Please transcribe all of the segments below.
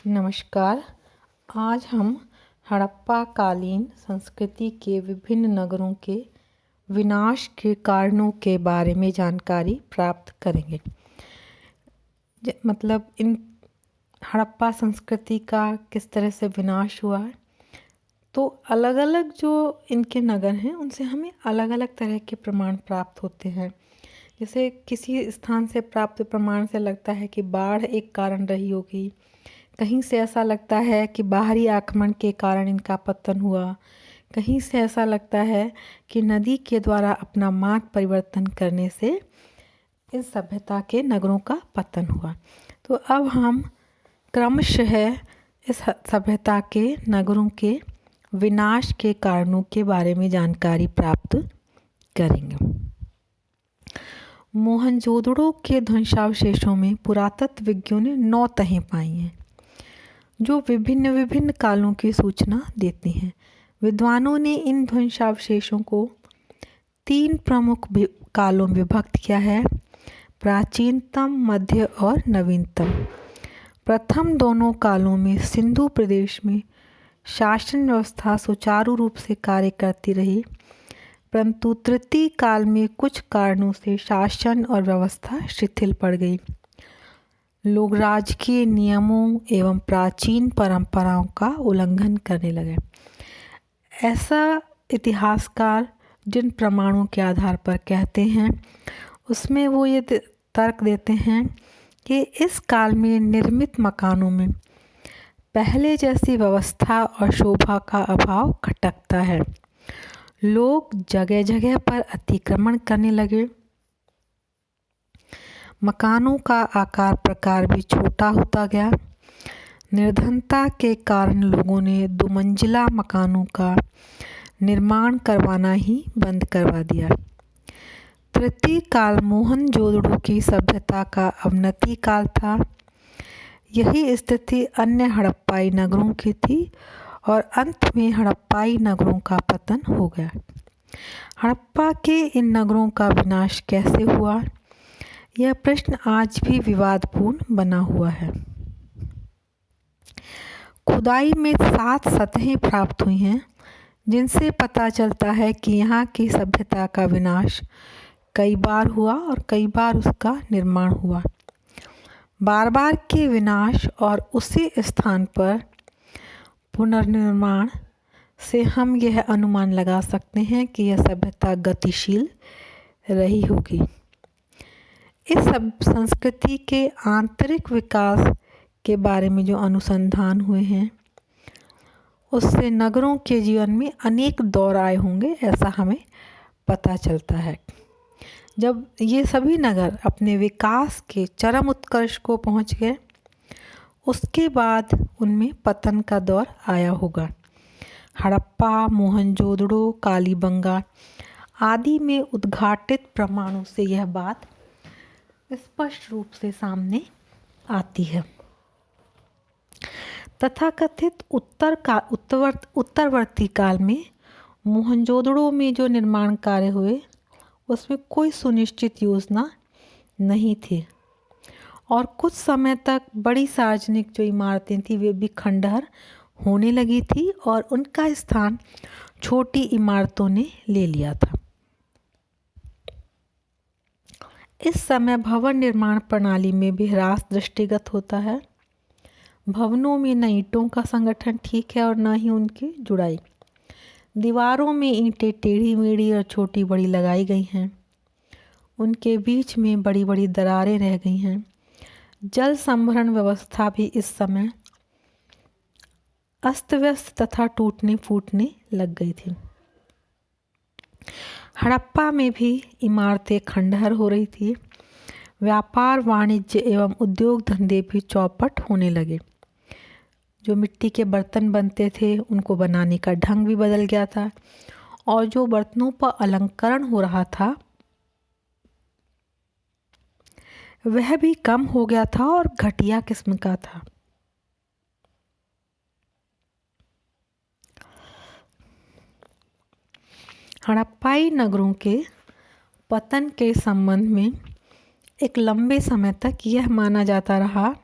नमस्कार। आज हम हड़प्पा कालीन संस्कृति के विभिन्न नगरों के विनाश के कारणों के बारे में जानकारी प्राप्त करेंगे। मतलब इन हड़प्पा संस्कृति का किस तरह से विनाश हुआ है। तो अलग अलग जो इनके नगर हैं उनसे हमें अलग अलग तरह के प्रमाण प्राप्त होते हैं। जैसे किसी स्थान से प्राप्त प्रमाण से लगता है कि बाढ़ एक कारण रही होगी, कहीं से ऐसा लगता है कि बाहरी आक्रमण के कारण इनका पतन हुआ, कहीं से ऐसा लगता है कि नदी के द्वारा अपना मार्ग परिवर्तन करने से इस सभ्यता के नगरों का पतन हुआ। तो अब हम क्रमशः इस सभ्यता के नगरों के विनाश के कारणों के बारे में जानकारी प्राप्त करेंगे। मोहनजोदड़ो के ध्वंसावशेषों में पुरातत्वविज्ञों ने 9 तहें पाई हैं जो विभिन्न विभिन्न कालों की सूचना देती हैं। विद्वानों ने इन ध्वंसावशेषों को 3 प्रमुख कालों में विभक्त किया है: प्राचीनतम, मध्य और नवीनतम। प्रथम दोनों कालों में सिंधु प्रदेश में शासन व्यवस्था सुचारू रूप से कार्य करती रही, परंतु तृतीय काल में कुछ कारणों से शासन और व्यवस्था शिथिल पड़ गई। लोग राजकीय नियमों एवं प्राचीन परंपराओं का उल्लंघन करने लगे। ऐसा इतिहासकार जिन प्रमाणों के आधार पर कहते हैं उसमें वो ये तर्क देते हैं कि इस काल में निर्मित मकानों में पहले जैसी व्यवस्था और शोभा का अभाव खटकता है। लोग जगह जगह पर अतिक्रमण करने लगे। मकानों का आकार प्रकार भी छोटा होता गया। निर्धनता के कारण लोगों ने 2 मंजिला मकानों का निर्माण करवाना ही बंद करवा दिया। तृतीय काल मोहनजोदड़ो की सभ्यता का अवनति काल था। यही स्थिति अन्य हड़प्पाई नगरों की थी और अंत में हड़प्पाई नगरों का पतन हो गया। हड़प्पा के इन नगरों का विनाश कैसे हुआ, यह प्रश्न आज भी विवादपूर्ण बना हुआ है। खुदाई में 7 सतहें प्राप्त हुई हैं जिनसे पता चलता है कि यहाँ की सभ्यता का विनाश कई बार हुआ और कई बार उसका निर्माण हुआ। बार बार के विनाश और उसी स्थान पर पुनर्निर्माण से हम यह अनुमान लगा सकते हैं कि यह सभ्यता गतिशील रही होगी। इस संस्कृति के आंतरिक विकास के बारे में जो अनुसंधान हुए हैं उससे नगरों के जीवन में अनेक दौर आए होंगे, ऐसा हमें पता चलता है। जब ये सभी नगर अपने विकास के चरम उत्कर्ष को पहुंच गए उसके बाद उनमें पतन का दौर आया होगा। हड़प्पा, मोहनजोदड़ो, कालीबंगा आदि में उद्घाटित प्रमाणों से यह बात स्पष्ट रूप से सामने आती है। तथाकथित उत्तरवर्ती काल में मोहनजोदड़ो में जो निर्माण कार्य हुए उसमें कोई सुनिश्चित योजना नहीं थी और कुछ समय तक बड़ी सार्वजनिक जो इमारतें थी वे भी खंडहर होने लगी थी और उनका स्थान छोटी इमारतों ने ले लिया था। इस समय भवन निर्माण प्रणाली में भी ह्रास दृष्टिगत होता है। भवनों में न ईंटों का संगठन ठीक है और न ही उनकी जुड़ाई। दीवारों में ईंटें टेढ़ी मेढ़ी और छोटी बड़ी लगाई गई हैं। उनके बीच में बड़ी बड़ी दरारें रह गई हैं। जल संभरण व्यवस्था भी इस समय अस्त व्यस्त तथा टूटने फूटने लग गई थी। हड़प्पा में भी इमारतें खंडहर हो रही थी। व्यापार, वाणिज्य एवं उद्योग धंधे भी चौपट होने लगे। जो मिट्टी के बर्तन बनते थे उनको बनाने का ढंग भी बदल गया था और जो बर्तनों पर अलंकरण हो रहा था वह भी कम हो गया था और घटिया किस्म का था। हड़प्पाई नगरों के पतन के संबंध में एक लंबे समय तक यह माना जाता रहा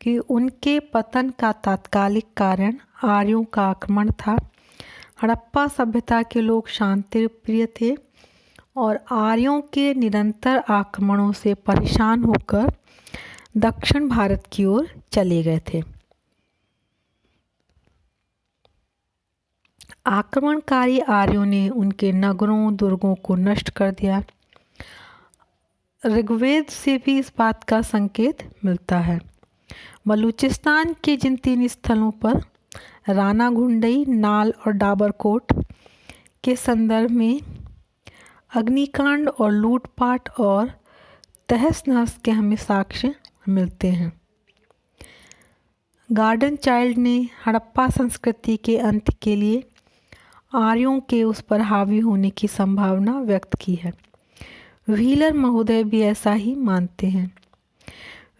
कि उनके पतन का तात्कालिक कारण आर्यों का आक्रमण था। हड़प्पा सभ्यता के लोग शांति प्रिय थे और आर्यों के निरंतर आक्रमणों से परेशान होकर दक्षिण भारत की ओर चले गए थे। आक्रमणकारी आर्यों ने उनके नगरों दुर्गों को नष्ट कर दिया। ऋग्वेद से भी इस बात का संकेत मिलता है। बलूचिस्तान के जिन 3 स्थलों पर राना घुंडई, नाल और डाबरकोट के संदर्भ में अग्निकांड और लूटपाट और तहस नहस के हमें साक्ष्य मिलते हैं। गार्डन चाइल्ड ने हड़प्पा संस्कृति के अंत के लिए आर्यों के उस पर हावी होने की संभावना व्यक्त की है। व्हीलर महोदय भी ऐसा ही मानते हैं।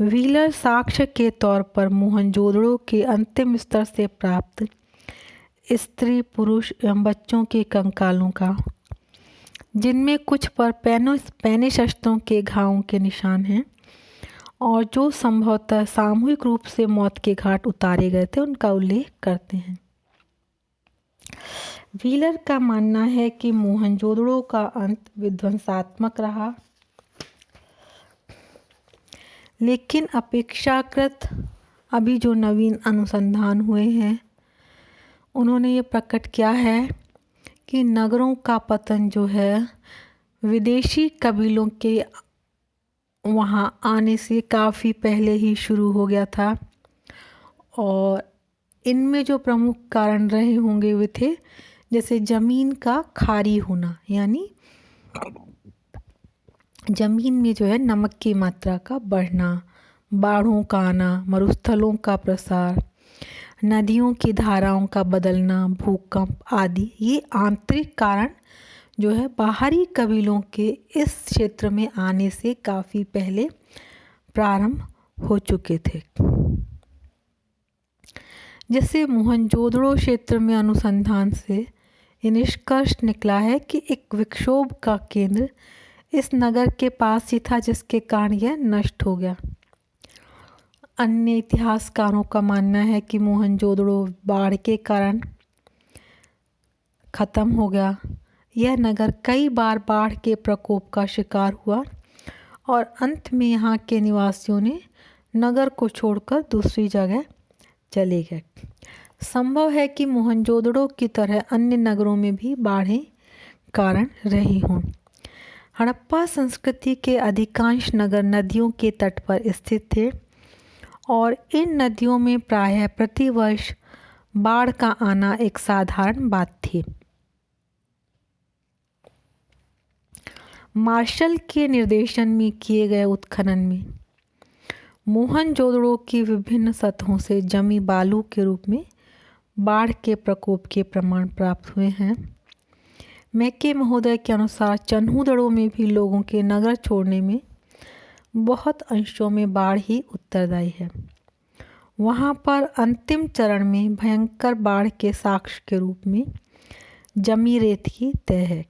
व्हीलर साक्ष्य के तौर पर मोहनजोदड़ो के अंतिम स्तर से प्राप्त स्त्री, पुरुष एवं बच्चों के कंकालों का, जिनमें कुछ पर पैने शस्त्रों के घावों के निशान हैं और जो संभवतः सामूहिक रूप से मौत के घाट उतारे गए थे, उनका उल्लेख करते हैं। व्हीलर का मानना है कि मोहनजोदड़ो का अंत विध्वंसात्मक रहा, लेकिन अपेक्षाकृत अभी जो नवीन अनुसंधान हुए हैं उन्होंने ये प्रकट किया है कि नगरों का पतन जो है विदेशी कबीलों के वहाँ आने से काफ़ी पहले ही शुरू हो गया था और इनमें जो प्रमुख कारण रहे होंगे वे थे जैसे ज़मीन का खारी होना, यानी ज़मीन में जो है नमक की मात्रा का बढ़ना, बाढ़ों का आना, मरुस्थलों का प्रसार, नदियों की धाराओं का बदलना, भूकंप आदि। ये आंतरिक कारण जो है बाहरी कबीलों के इस क्षेत्र में आने से काफ़ी पहले प्रारंभ हो चुके थे। जैसे मोहनजोदड़ो क्षेत्र में अनुसंधान से ये निष्कर्ष निकला है कि एक विक्षोभ का केंद्र इस नगर के पास ही था जिसके कारण यह नष्ट हो गया। अन्य इतिहासकारों का मानना है कि मोहनजोदड़ो बाढ़ के कारण खत्म हो गया। यह नगर कई बार बाढ़ के प्रकोप का शिकार हुआ और अंत में यहाँ के निवासियों ने नगर को छोड़कर दूसरी जगह चले गए। संभव है कि मोहनजोदड़ो की तरह अन्य नगरों में भी बाढ़ें कारण रही हों। हड़प्पा संस्कृति के अधिकांश नगर नदियों के तट पर स्थित थे और इन नदियों में प्रायः प्रतिवर्ष बाढ़ का आना एक साधारण बात थी। मार्शल के निर्देशन में किए गए उत्खनन में मोहनजोदड़ो की विभिन्न सतहों से जमी बालू के रूप में बाढ़ के प्रकोप के प्रमाण प्राप्त हुए हैं। मैके महोदय के अनुसार चन्हूदड़ो में भी लोगों के नगर छोड़ने में बहुत अंशों में बाढ़ ही उत्तरदायी है। वहाँ पर अंतिम चरण में भयंकर बाढ़ के साक्ष्य के रूप में जमी रेत की तह है।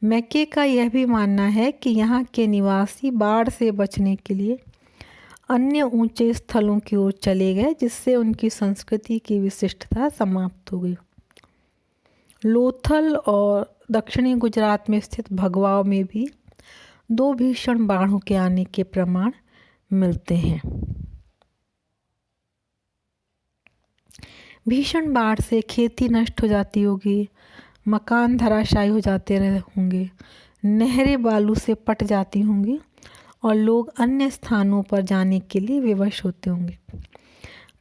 मैके का यह भी मानना है कि यहाँ के निवासी बाढ़ से बचने के लिए अन्य ऊंचे स्थलों की ओर चले गए, जिससे उनकी संस्कृति की विशिष्टता समाप्त हो गई। लोथल और दक्षिणी गुजरात में स्थित भगवाओं में भी 2 भीषण बाढ़ों के आने के प्रमाण मिलते हैं। भीषण बाढ़ से खेती नष्ट हो जाती होगी, मकान धराशायी हो जाते रहे होंगे, नहरें बालू से पट जाती होंगी और लोग अन्य स्थानों पर जाने के लिए विवश होते होंगे।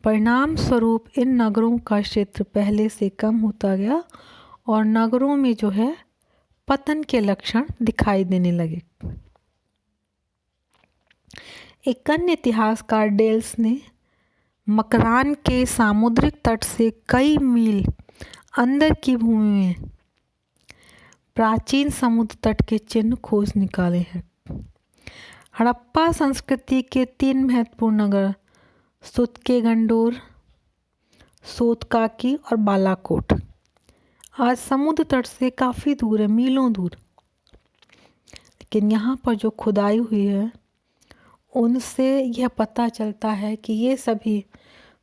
परिणाम स्वरूप इन नगरों का क्षेत्र पहले से कम होता गया और नगरों में जो है पतन के लक्षण दिखाई देने लगे। एक अन्य इतिहासकार डेल्स ने मकरान के सामुद्रिक तट से कई मील अंदर की भूमि में प्राचीन समुद्र तट के चिन्ह खोज निकाले हैं। हड़प्पा संस्कृति के 3 महत्वपूर्ण नगर सुतकेगंडोर, सोतकाकी और बालाकोट आज समुद्र तट से काफ़ी दूर है, मीलों दूर, लेकिन यहाँ पर जो खुदाई हुई है उनसे यह पता चलता है कि ये सभी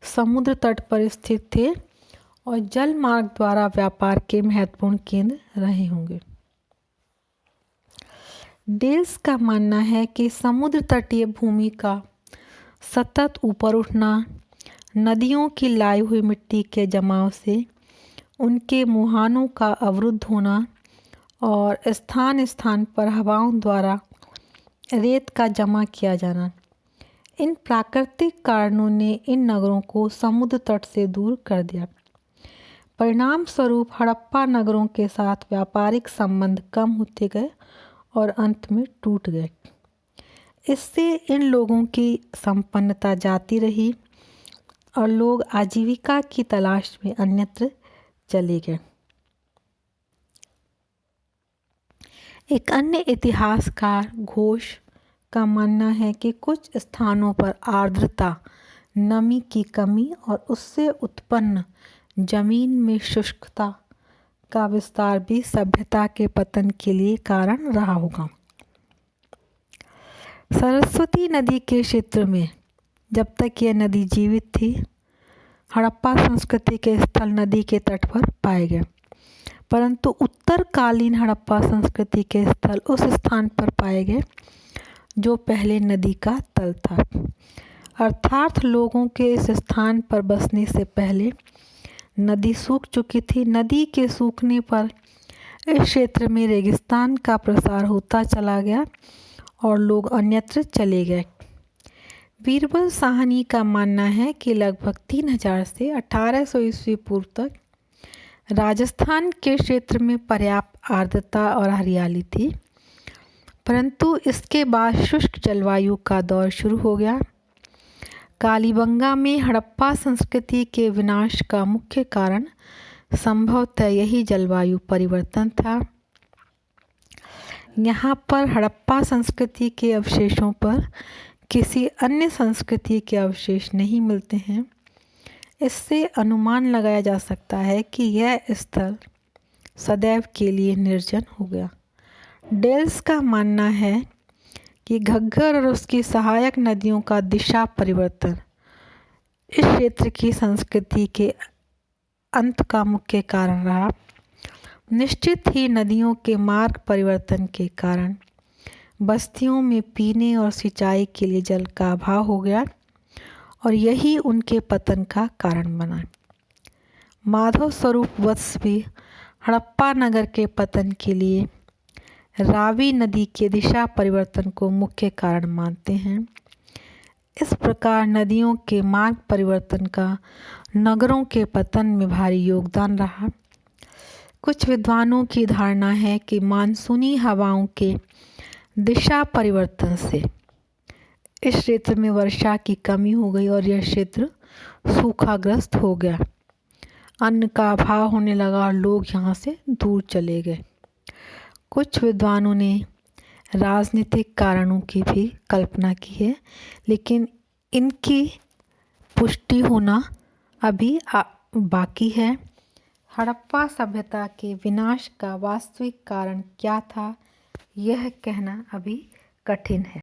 समुद्र तट पर स्थित थे और जल मार्ग द्वारा व्यापार के महत्वपूर्ण केंद्र रहे होंगे। डेल्स का मानना है कि समुद्र तटीय भूमि का सतत ऊपर उठना, नदियों की लाई हुई मिट्टी के जमाव से उनके मुहानों का अवरुद्ध होना और स्थान स्थान पर हवाओं द्वारा रेत का जमा किया जाना, इन प्राकृतिक कारणों ने इन नगरों को समुद्र तट से दूर कर दिया। परिणाम स्वरूप हड़प्पा नगरों के साथ व्यापारिक संबंध कम होते गए और अंत में टूट गए। इससे इन लोगों की संपन्नता जाती रही और लोग आजीविका की तलाश में अन्यत्र चले गए। एक अन्य इतिहासकार घोष का मानना है कि कुछ स्थानों पर आर्द्रता, नमी की कमी और उससे उत्पन्न जमीन में शुष्कता का विस्तार भी सभ्यता के पतन के लिए कारण रहा होगा। सरस्वती नदी के क्षेत्र में जब तक यह नदी जीवित थी, हड़प्पा संस्कृति के स्थल नदी के तट पर पाए गए, परंतु उत्तरकालीन हड़प्पा संस्कृति के स्थल उस स्थान पर पाए गए जो पहले नदी का तल था। अर्थात लोगों के इस स्थान पर बसने से पहले नदी सूख चुकी थी। नदी के सूखने पर इस क्षेत्र में रेगिस्तान का प्रसार होता चला गया और लोग अन्यत्र चले गए। बीरबल साहनी का मानना है कि लगभग 3000 से 1800 ईस्वी पूर्व तक राजस्थान के क्षेत्र में पर्याप्त आर्द्रता और हरियाली थी, परंतु इसके बाद शुष्क जलवायु का दौर शुरू हो गया। कालीबंगा में हड़प्पा संस्कृति के विनाश का मुख्य कारण संभवतः यही जलवायु परिवर्तन था। यहाँ पर हड़प्पा संस्कृति के अवशेषों पर किसी अन्य संस्कृति के अवशेष नहीं मिलते हैं। इससे अनुमान लगाया जा सकता है कि यह स्थल सदैव के लिए निर्जन हो गया। डेल्स का मानना है कि घग्गर और उसकी सहायक नदियों का दिशा परिवर्तन इस क्षेत्र की संस्कृति के अंत का मुख्य कारण रहा। निश्चित ही नदियों के मार्ग परिवर्तन के कारण बस्तियों में पीने और सिंचाई के लिए जल का अभाव हो गया और यही उनके पतन का कारण बना। माधव स्वरूप वत्स भी हड़प्पा नगर के पतन के लिए रावी नदी के दिशा परिवर्तन को मुख्य कारण मानते हैं। इस प्रकार नदियों के मार्ग परिवर्तन का नगरों के पतन में भारी योगदान रहा। कुछ विद्वानों की धारणा है कि मानसूनी हवाओं के दिशा परिवर्तन से इस क्षेत्र में वर्षा की कमी हो गई और यह क्षेत्र सूखाग्रस्त हो गया। अन्न का अभाव होने लगा और लोग यहाँ से दूर चले गए। कुछ विद्वानों ने राजनीतिक कारणों की भी कल्पना की है, लेकिन इनकी पुष्टि होना अभी बाकी है। हड़प्पा सभ्यता के विनाश का वास्तविक कारण क्या था, यह कहना अभी कठिन है।